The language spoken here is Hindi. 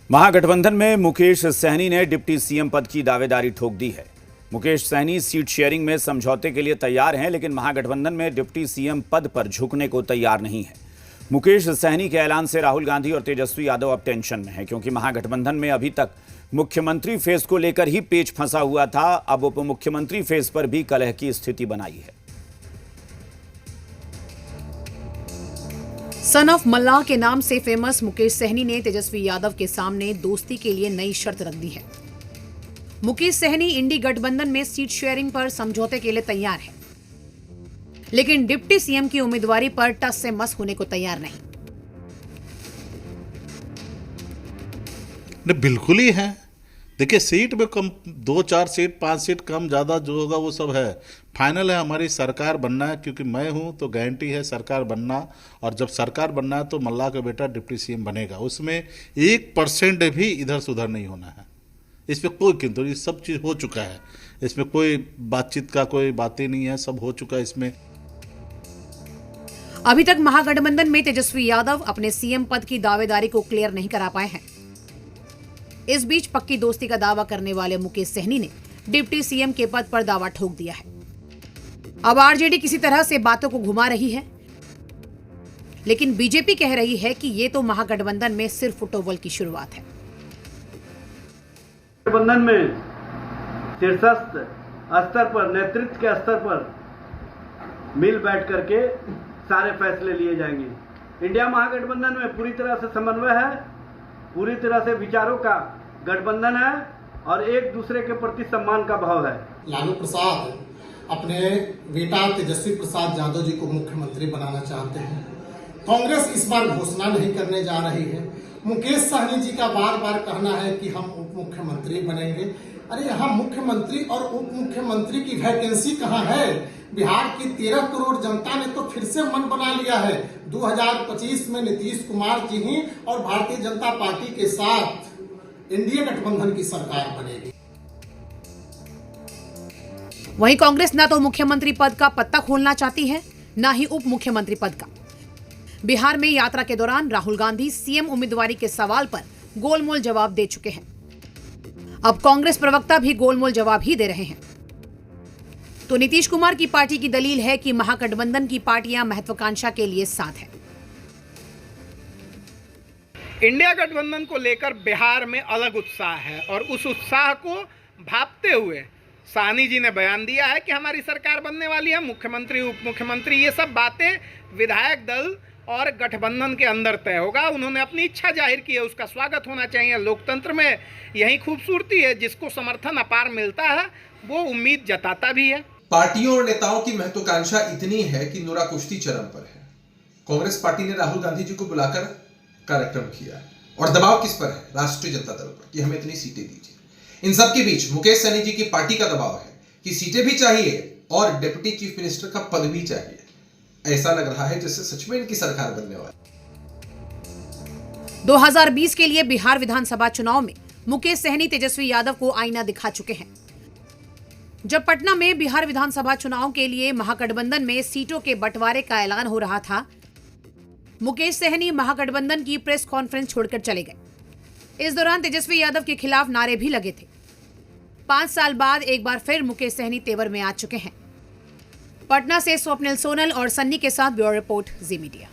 महागठबंधन में मुकेश सहनी ने डिप्टी सीएम पद की दावेदारी ठोक दी है। मुकेश सहनी सीट शेयरिंग में समझौते के लिए तैयार हैं, लेकिन महागठबंधन में डिप्टी सीएम पद पर झुकने को तैयार नहीं है। मुकेश सहनी के ऐलान से राहुल गांधी और तेजस्वी यादव अब टेंशन में है, क्योंकि महागठबंधन में अभी तक मुख्यमंत्री फेस को लेकर ही पेच फंसा हुआ था। अब उप मुख्यमंत्री फेस पर भी कलह की स्थिति बनाई है। सन ऑफ मल्लाह के नाम से फेमस मुकेश सहनी ने तेजस्वी यादव के सामने दोस्ती के लिए नई शर्त रख दी है। मुकेश सहनी इंडी गठबंधन में सीट शेयरिंग पर समझौते के लिए तैयार है, लेकिन डिप्टी सीएम की उम्मीदवारी पर टस से मस होने को तैयार नहीं। बिल्कुल ही है। देखिए, सीट में कम 2-4 सीट 5 सीट कम ज़्यादा जो होगा वो सब है। फाइनल है हमारी सरकार बनना है, क्योंकि मैं हूँ तो गारंटी है सरकार बनना। और जब सरकार बनना है तो मल्लाह का बेटा डिप्टी सीएम बनेगा। उसमें 1% भी इधर से उधर नहीं होना है। इसमें कोई किंतु, ये सब चीज़ हो चुका है। इसमें कोई बातचीत का कोई बात ही नहीं है, सब हो चुका है इसमें। अभी तक महागठबंधन में तेजस्वी यादव अपने सीएम पद की दावेदारी को क्लियर नहीं करा पाए हैं। इस बीच पक्की दोस्ती का दावा करने वाले मुकेश सहनी ने डिप्टी सीएम के पद पर दावा ठोक दिया है। अब आरजेडी किसी तरह से बातों को घुमा रही है, लेकिन बीजेपी कह रही है कि ये तो महागठबंधन में सिर्फ फुटबॉल की शुरुआत है। गठबंधन में शीर्षस्थ स्तर पर, नेतृत्व के स्तर पर मिल बैठ करके सारे फैसले लिए जाएंगे। इंडिया महागठबंधन में पूरी तरह से समन्वय है, पूरी तरह से विचारों का गठबंधन है और एक दूसरे के प्रति सम्मान का भाव है। लालू प्रसाद अपने बेटा तेजस्वी प्रसाद यादव जी को मुख्यमंत्री बनाना चाहते हैं। कांग्रेस इस बार घोषणा नहीं करने जा रही है। मुकेश सहनी जी का बार बार कहना है कि हम उप मुख्यमंत्री बनेंगे। अरे यहाँ मुख्यमंत्री और उप मुख्यमंत्री की वैकेंसी कहाँ है? बिहार की 13 करोड़ जनता ने तो फिर से मन बना लिया है। 2025 में नीतीश कुमार जी ही और भारतीय जनता पार्टी के साथ इंडिया गठबंधन की सरकार बनेगी। वहीं कांग्रेस न तो मुख्यमंत्री पद का पत्ता खोलना चाहती है, न ही उप मुख्यमंत्री पद का। बिहार में यात्रा के दौरान राहुल गांधी सीएम उम्मीदवारी के सवाल पर गोलमोल जवाब दे चुके हैं। अब कांग्रेस प्रवक्ता भी गोलमोल जवाब ही दे रहे हैं। तो नीतीश कुमार की पार्टी की दलील है कि महागठबंधन की पार्टियां महत्वाकांक्षा के लिए साथ हैं। इंडिया गठबंधन को लेकर बिहार में अलग उत्साह है और उस उत्साह को भांपते हुए सहनी जी ने बयान दिया है कि हमारी सरकार बनने वाली है, मुख्यमंत्री उप मुख्यमंत्री ये सब बातें विधायक दल और गठबंधन के अंदर तय होगा। उन्होंने अपनी इच्छा जाहिर की है, उसका स्वागत होना चाहिए। लोकतंत्र में यही खूबसूरती है, जिसको समर्थन अपार मिलता है वो उम्मीद जताता भी है। पार्टियों और नेताओं की महत्वाकांक्षा इतनी है कि नूरा कुश्ती चरम पर है। कांग्रेस पार्टी ने राहुल गांधी जी को बुलाकर कार्यक्रम किया और दबाव किस पर है? राष्ट्रीय जनता दल पर कि हमें इतनी सीटें दीजिए। इन सब के बीच मुकेश सहनी जी की पार्टी का दबाव है कि सीटें भी चाहिए और डिप्टी चीफ मिनिस्टर का पद भी चाहिए। ऐसा लग रहा है जैसे सच में इनकी सरकार बनने वाली। 2020 के लिए बिहार विधानसभा चुनाव में मुकेश सहनी तेजस्वी यादव को आईना दिखा चुके हैं। जब पटना में बिहार विधानसभा चुनाव के लिए महागठबंधन में सीटों के बंटवारे का ऐलान हो रहा था, मुकेश सहनी महागठबंधन की प्रेस कॉन्फ्रेंस छोड़कर चले गए। इस दौरान तेजस्वी यादव के खिलाफ नारे भी लगे थे। 5 साल बाद एक बार फिर मुकेश सहनी तेवर में आ चुके हैं। पटना से स्वप्निल सोनल और सन्नी के साथ ब्यूरो रिपोर्ट जी मीडिया।